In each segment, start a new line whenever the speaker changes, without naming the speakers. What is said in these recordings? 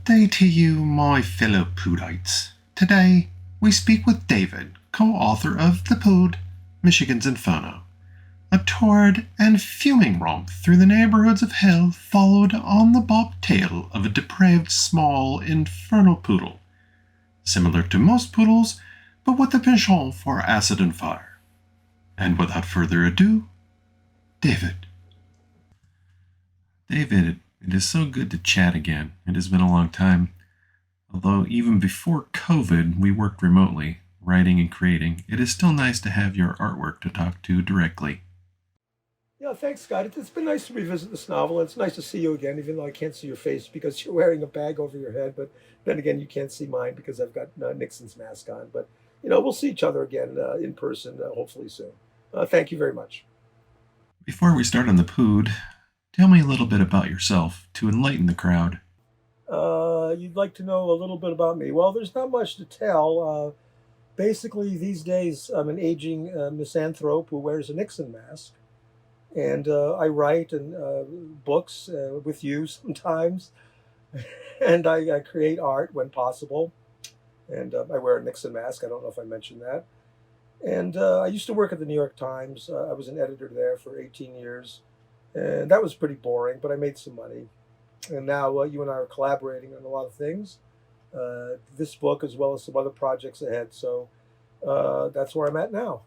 day to you, my fellow Poodites. Today, we speak with David, co-author of The Pood, Michigan's Inferno. A torrid and fuming romp through the neighborhoods of hell followed on the bobtail of a depraved small infernal poodle, similar to most poodles, but with a penchant for acid and fire. And without further ado, David. David, it is so good to chat again. It has been a long time. Although even before COVID, we worked remotely, writing and creating. It is still nice to have your artwork to talk to directly.
Yeah, thanks, Scott. It's been nice to revisit this novel. It's nice to see you again, even though I can't see your face because you're wearing a bag over your head. But then again, you can't see mine because I've got Nixon's mask on. But, we'll see each other again in person, hopefully soon. Thank you very much.
Before we start on the Pood, tell me a little bit about yourself to enlighten the crowd.
You'd like to know a little bit about me. Well, there's not much to tell. Basically, these days, I'm an aging misanthrope who wears a Nixon mask. And I write and books with you sometimes. And I create art when possible. And I wear a Nixon mask. I don't know if I mentioned that. And I used to work at the New York Times. I was an editor there for 18 years. And that was pretty boring, but I made some money. And now you and I are collaborating on a lot of things. This book as well as some other projects ahead. So that's where I'm at now.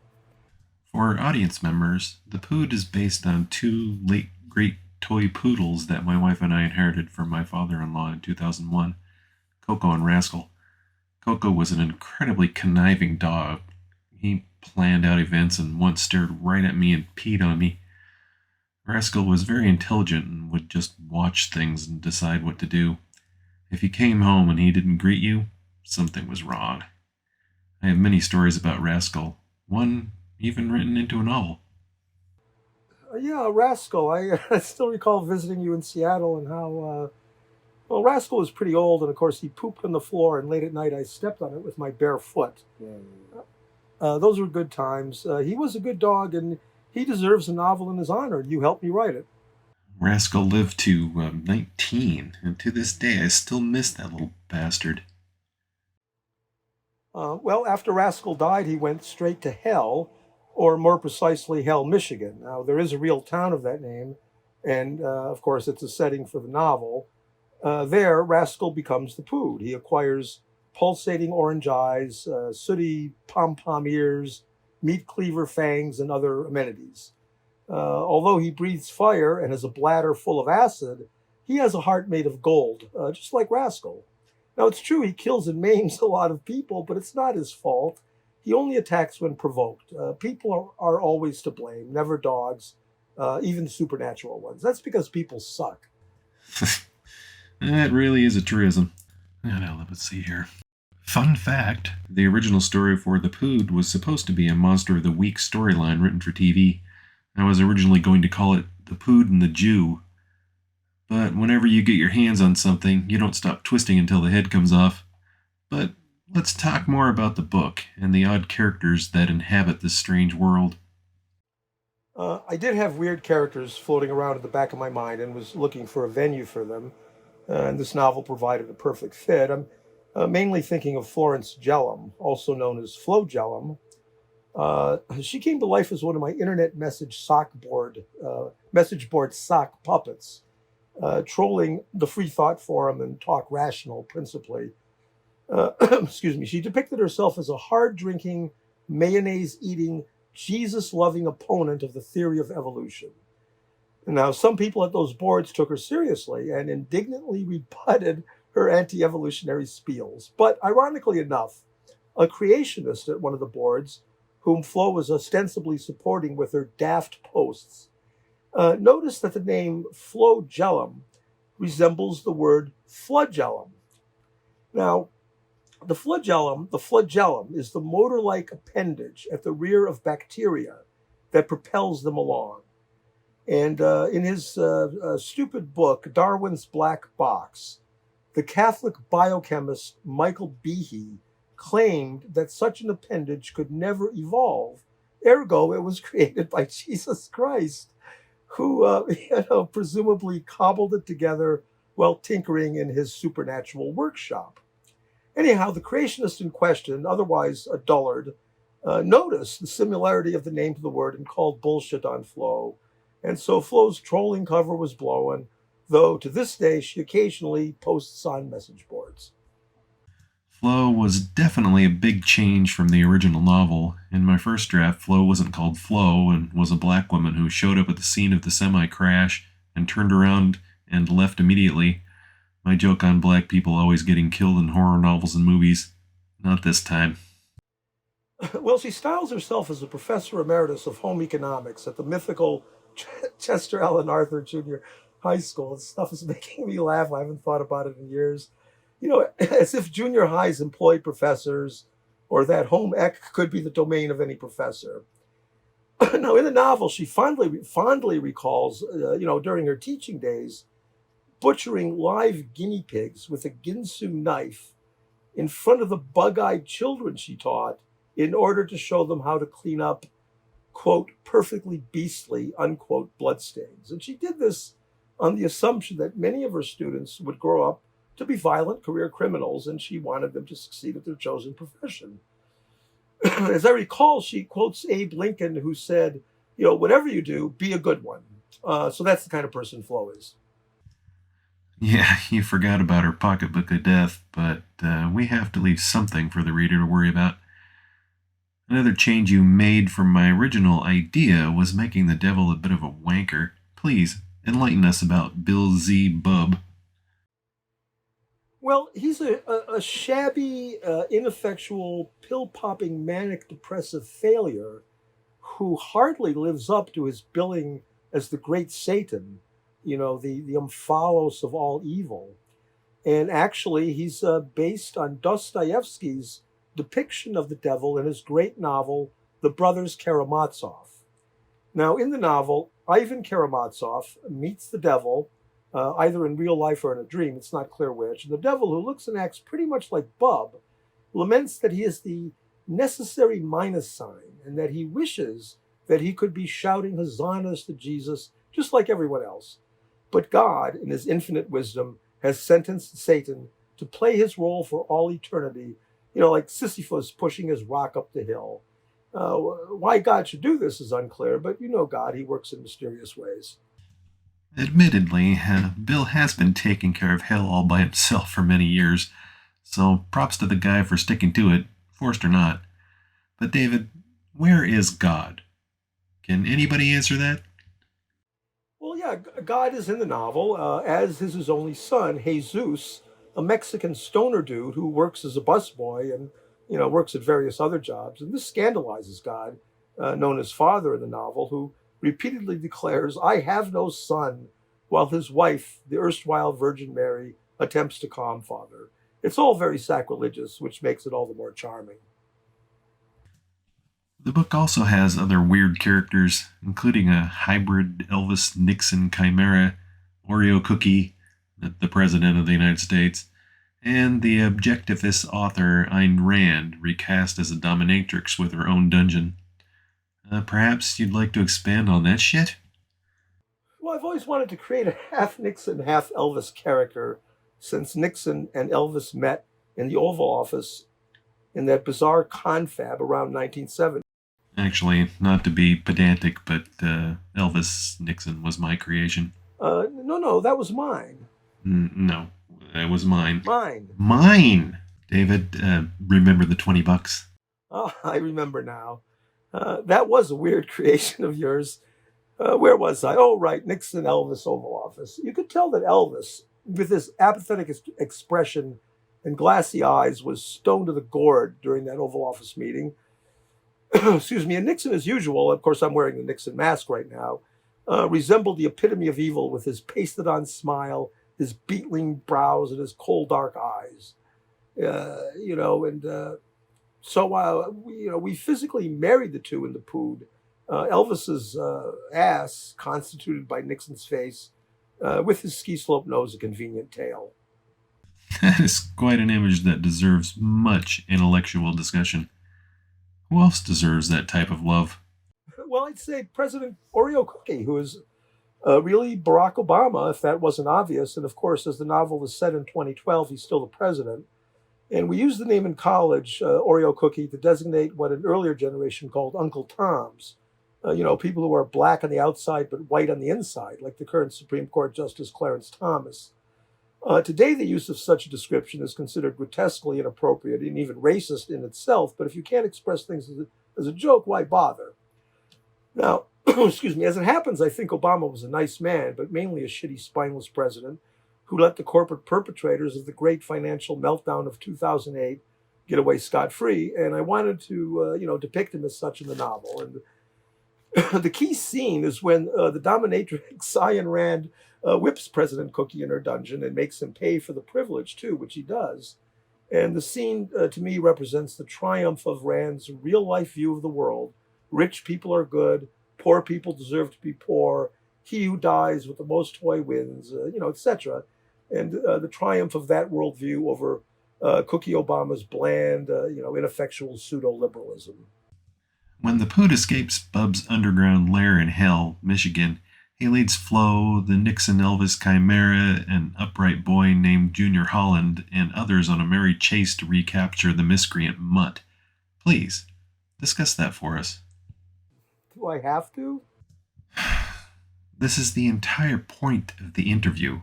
For audience members, the Pood is based on two late great toy poodles that my wife and I inherited from my father-in-law in 2001, Coco and Rascal. Coco was an incredibly conniving dog. He planned out events and once stared right at me and peed on me. Rascal was very intelligent and would just watch things and decide what to do. If you came home and he didn't greet you, something was wrong. I have many stories about Rascal, one even written into a novel.
Yeah, Rascal. I still recall visiting you in Seattle and how, well, Rascal was pretty old, and of course he pooped on the floor, and late at night I stepped on it with my bare foot. Those were good times. He was a good dog, and he deserves a novel in his honor. You helped me write it.
Rascal lived to 19, and to this day I still miss that little bastard.
Well, after Rascal died, he went straight to hell, or more precisely, Hell, Michigan. Now, there is a real town of that name, and of course, it's a setting for the novel. There, Rascal becomes the Pood. He acquires pulsating orange eyes, sooty pom-pom ears, meat cleaver fangs, and other amenities. Although he breathes fire and has a bladder full of acid, he has a heart made of gold, just like Rascal. Now, it's true he kills and maims a lot of people, but it's not his fault. He only attacks when provoked. People are always to blame, never dogs, even supernatural ones. That's because people suck.
That really is a truism. Now, let's see here. Fun fact, the original story for The Pood was supposed to be a Monster of the Week storyline written for TV. I was originally going to call it The Pood and the Jew. But whenever you get your hands on something, you don't stop twisting until the head comes off. But let's talk more about the book and the odd characters that inhabit this strange world.
I did have weird characters floating around at the back of my mind and was looking for a venue for them. And this novel provided a perfect fit. I'm mainly thinking of Florence Jellum, also known as Flo Jellum. She came to life as one of my internet message board sock puppets, trolling the Free Thought Forum and Talk Rational principally. Excuse me. She depicted herself as a hard-drinking, mayonnaise-eating, Jesus-loving opponent of the theory of evolution. Now, some people at those boards took her seriously and indignantly rebutted her anti-evolutionary spiels. But ironically enough, a creationist at one of the boards, whom Flo was ostensibly supporting with her daft posts, noticed that the name flagellum resembles the word flagellum. Now, the flagellum is the motor-like appendage at the rear of bacteria that propels them along. And in his stupid book, Darwin's Black Box, the Catholic biochemist Michael Behe claimed that such an appendage could never evolve. Ergo, it was created by Jesus Christ, who presumably cobbled it together while tinkering in his supernatural workshop. Anyhow, the creationist in question, otherwise a dullard, noticed the similarity of the name to the word and called bullshit on Flo. And so Flo's trolling cover was blowing, though to this day she occasionally posts on message boards.
Flo was definitely a big change from the original novel. In my first draft, Flo wasn't called Flo and was a black woman who showed up at the scene of the semi crash and turned around and left immediately. My joke on black people always getting killed in horror novels and movies. Not this time.
Well, she styles herself as a professor emeritus of home economics at the mythical Chester Allen Arthur Jr. High School. This stuff is making me laugh. I haven't thought about it in years. As if junior highs employ professors, or that home ec could be the domain of any professor. Now, in the novel, she fondly recalls, during her teaching days, butchering live guinea pigs with a Ginsu knife in front of the bug-eyed children she taught in order to show them how to clean up, quote, perfectly beastly, unquote, bloodstains. And she did this on the assumption that many of her students would grow up to be violent career criminals, and she wanted them to succeed at their chosen profession. As I recall, she quotes Abe Lincoln, who said, whatever you do, be a good one. So that's the kind of person Flo is.
Yeah, you forgot about her pocketbook of death, but we have to leave something for the reader to worry about. Another change you made from my original idea was making the devil a bit of a wanker. Please, enlighten us about Bill Z. Bub.
Well, he's a shabby, ineffectual, pill-popping, manic-depressive failure who hardly lives up to his billing as the great Satan, the omphalos of all evil. And actually, he's based on Dostoevsky's depiction of the devil in his great novel, The Brothers Karamazov. Now, in the novel, Ivan Karamazov meets the devil, either in real life or in a dream, it's not clear which. And the devil, who looks and acts pretty much like Bub, laments that he is the necessary minus sign and that he wishes that he could be shouting hosannas to Jesus just like everyone else. But God, in his infinite wisdom, has sentenced Satan to play his role for all eternity, like Sisyphus pushing his rock up the hill. Why God should do this is unclear, but God, he works in mysterious ways.
Admittedly, Bill has been taking care of hell all by himself for many years, so props to the guy for sticking to it, forced or not. But David, where is God? Can anybody answer that?
Well, yeah, God is in the novel, as is his only son, Jesus, a Mexican stoner dude who works as a busboy and, works at various other jobs. And this scandalizes God, known as Father in the novel, who repeatedly declares, I have no son, while his wife, the erstwhile Virgin Mary, attempts to calm Father. It's all very sacrilegious, which makes it all the more charming.
The book also has other weird characters, including a hybrid Elvis Nixon chimera, Oreo cookie, the President of the United States, and the objectivist author Ayn Rand recast as a dominatrix with her own dungeon. Perhaps you'd like to expand on that shit?
Well, I've always wanted to create a half Nixon, half Elvis character since Nixon and Elvis met in the Oval Office in that bizarre confab around 1970.
Actually, not to be pedantic, but Elvis Nixon was my creation.
No, that was mine.
No, that was mine.
Mine.
Mine! David, remember the $20?
Oh, I remember now. That was a weird creation of yours. Where was I? Oh, right, Nixon, Elvis, Oval Office. You could tell that Elvis, with his apathetic expression and glassy eyes, was stoned to the gourd during that Oval Office meeting. Excuse me. And Nixon, as usual, of course, I'm wearing the Nixon mask right now, resembled the epitome of evil with his pasted-on smile, his beetling brows, and his cold, dark eyes. So we physically married the two in the Pood. Elvis's ass, constituted by Nixon's face, with his ski slope nose, a convenient tail.
That is quite an image that deserves much intellectual discussion. Who else deserves that type of love?
Well, I'd say President Oreo Cookie, who is Really, Barack Obama, if that wasn't obvious, and of course, as the novel is set in 2012, he's still the president. And we used the name in college, Oreo cookie, to designate what an earlier generation called Uncle Toms. People who are black on the outside but white on the inside, like the current Supreme Court Justice Clarence Thomas. Today, the use of such a description is considered grotesquely inappropriate and even racist in itself, but if you can't express things as a joke, why bother? Now, excuse me, as it happens, I think Obama was a nice man, but mainly a shitty, spineless president who let the corporate perpetrators of the great financial meltdown of 2008 get away scot-free, and I wanted to, depict him as such in the novel. And the key scene is when the dominatrix Ayn Rand whips President Cookie in her dungeon and makes him pay for the privilege, too, which he does. And the scene, to me, represents the triumph of Rand's real-life view of the world. Rich people are good, poor people deserve to be poor, he who dies with the most toy wins, etc. And the triumph of that worldview over Cookie Obama's bland, ineffectual pseudo-liberalism.
When the Pood escapes Bub's underground lair in Hell, Michigan, he leads Flo, the Nixon Elvis Chimera, an upright boy named Junior Holland, and others on a merry chase to recapture the miscreant Mutt. Please, discuss that for us.
Do I have to?
This is the entire point of the interview.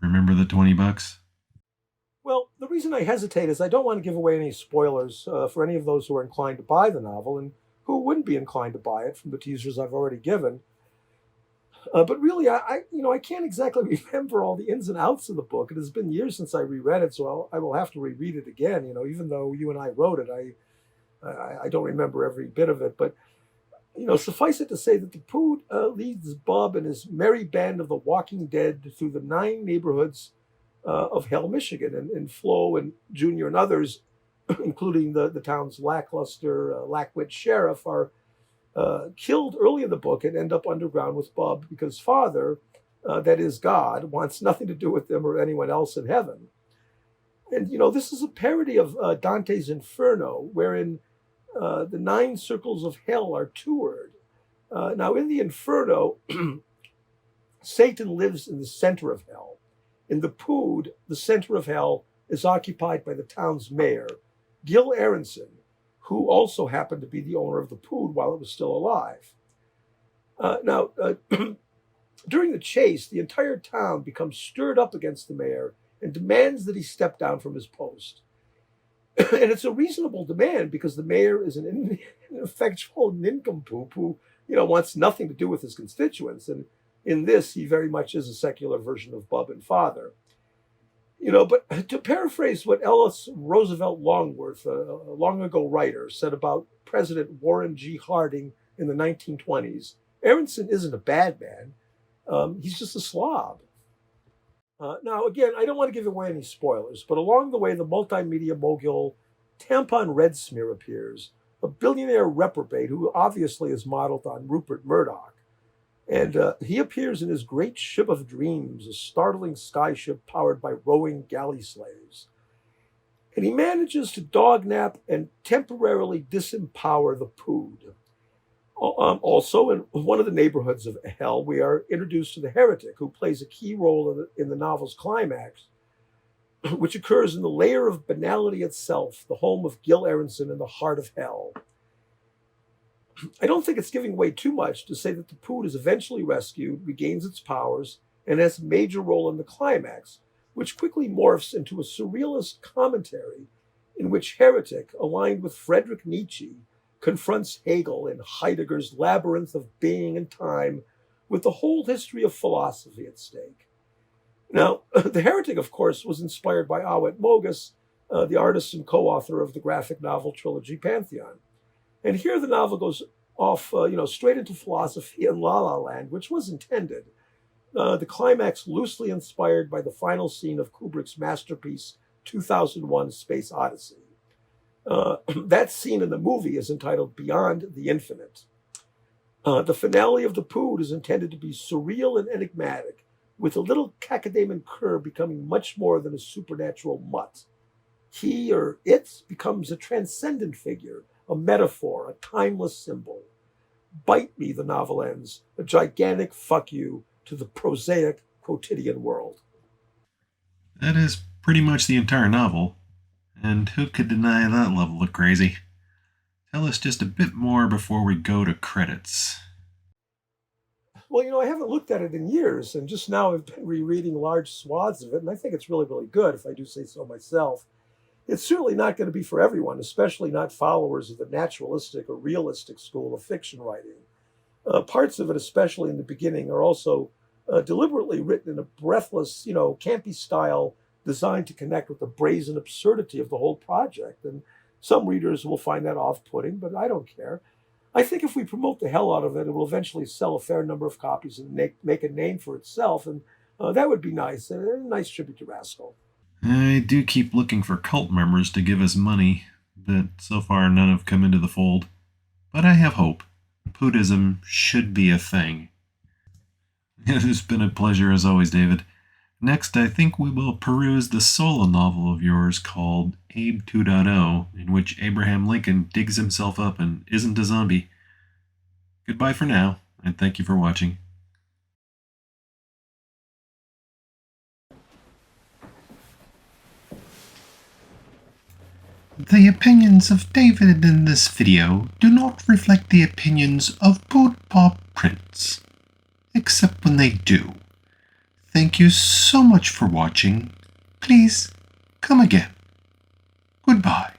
Remember the $20?
Well, the reason I hesitate is I don't want to give away any spoilers for any of those who are inclined to buy the novel and who wouldn't be inclined to buy it from the teasers I've already given. But really, I can't exactly remember all the ins and outs of the book. It has been years since I reread it, so I will have to reread it again. Even though you and I wrote it, I don't remember every bit of it. But suffice it to say that the Pood leads Bub and his merry band of the Walking Dead through the 9 neighborhoods of Hell, Michigan, and Flo and Junior and others, including the town's lackluster, lackwit sheriff, are killed early in the book and end up underground with Bub because Father, that is God, wants nothing to do with them or anyone else in heaven. And, this is a parody of Dante's Inferno, wherein the 9 circles of hell are toured. Now, in the Inferno, Satan lives in the center of hell. In the Pood, the center of hell is occupied by the town's mayor, Gil Aronson, who also happened to be the owner of the Pood while it was still alive. During the chase, the entire town becomes stirred up against the mayor and demands that he step down from his post. And it's a reasonable demand because the mayor is an ineffectual nincompoop who, wants nothing to do with his constituents. And in this, he very much is a secular version of Bub and Father. But to paraphrase what Ellis Roosevelt Longworth, a long ago writer, said about President Warren G. Harding in the 1920s, Aronson isn't a bad man. He's just a slob. Now, again, I don't want to give away any spoilers, but along the way, the multimedia mogul Tampon Red Smear appears, a billionaire reprobate who obviously is modeled on Rupert Murdoch. And he appears in his great ship of dreams, a startling skyship powered by rowing galley slaves. And he manages to dognap and temporarily disempower the Pood. Also, in one of the neighborhoods of Hell, we are introduced to the heretic, who plays a key role in the novel's climax, which occurs in the lair of banality itself, the home of Gil Aronson in the heart of Hell. I don't think it's giving away too much to say that the Pood is eventually rescued, regains its powers, and has a major role in the climax, which quickly morphs into a surrealist commentary in which Heretic, aligned with Friedrich Nietzsche, confronts Hegel in Heidegger's labyrinth of being and time with the whole history of philosophy at stake. Now, the Heretic, of course, was inspired by Awet Mogus, the artist and co-author of the graphic novel trilogy Pantheon. And here the novel goes off, straight into philosophy and La La Land, which was intended. The climax loosely inspired by the final scene of Kubrick's masterpiece, 2001: Space Odyssey. That scene in the movie is entitled Beyond the Infinite. The finale of the Pood is intended to be surreal and enigmatic, with a little Cacodemon cur becoming much more than a supernatural mutt. He or it becomes a transcendent figure, a metaphor, a timeless symbol. Bite me, the novel ends, a gigantic fuck you to the prosaic quotidian world.
That is pretty much the entire novel, and who could deny that level of crazy? Tell us just a bit more before we go to credits.
Well, I haven't looked at it in years, and just now I've been rereading large swaths of it, and I think it's really, really good, if I do say so myself. It's certainly not going to be for everyone, especially not followers of the naturalistic or realistic school of fiction writing. Parts of it, especially in the beginning, are also deliberately written in a breathless, campy style designed to connect with the brazen absurdity of the whole project. And some readers will find that off putting, but I don't care. I think if we promote the hell out of it, it will eventually sell a fair number of copies and make a name for itself. And that would be nice. A nice tribute to Rascal.
I do keep looking for cult members to give us money, but so far none have come into the fold. But I have hope. Poodism should be a thing. It has been a pleasure as always, David. Next, I think we will peruse the solo novel of yours called Abe 2.0, in which Abraham Lincoln digs himself up and isn't a zombie. Goodbye for now, and thank you for watching. The opinions of David in this video do not reflect the opinions of Pood Prince, except when they do. Thank you so much for watching. Please come again. Goodbye.